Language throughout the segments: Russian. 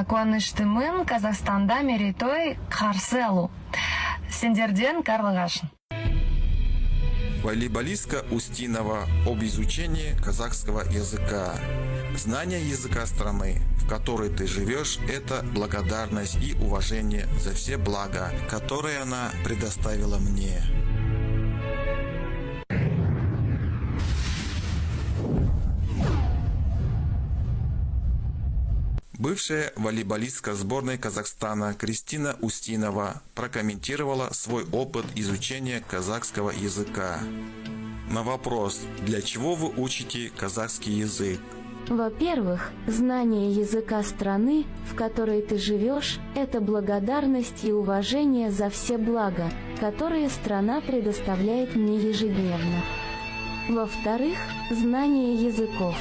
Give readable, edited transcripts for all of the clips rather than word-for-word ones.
Куаныштымын Казахстанда мерейтой қарсы алу. Сендерден Карлыгаш. Волейболистка Устинова об изучении казахского языка. Знание языка страны, в которой ты живешь, это благодарность и уважение за все блага, которые она предоставила мне. Бывшая волейболистка сборной Казахстана Кристина Устинова прокомментировала свой опыт изучения казахского языка. На вопрос, для чего вы учите казахский язык? Во-первых, знание языка страны, в которой ты живешь, это благодарность и уважение за все блага, которые страна предоставляет мне ежедневно. Во-вторых, знание языков.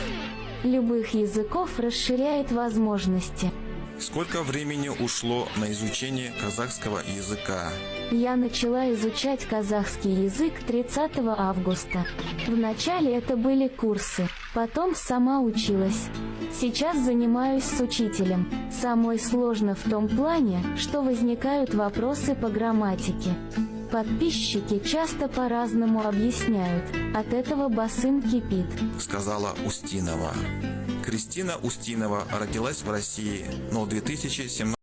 Любых языков расширяет возможности. Сколько времени ушло на изучение казахского языка? Я начала изучать казахский язык 30 августа. Вначале это были курсы, потом сама училась. Сейчас занимаюсь с учителем. Самое сложное в том плане, что возникают вопросы по грамматике. Подписчики часто по-разному объясняют, от этого басым кипит, сказала Устинова. Кристина Устинова родилась в России, но в 2017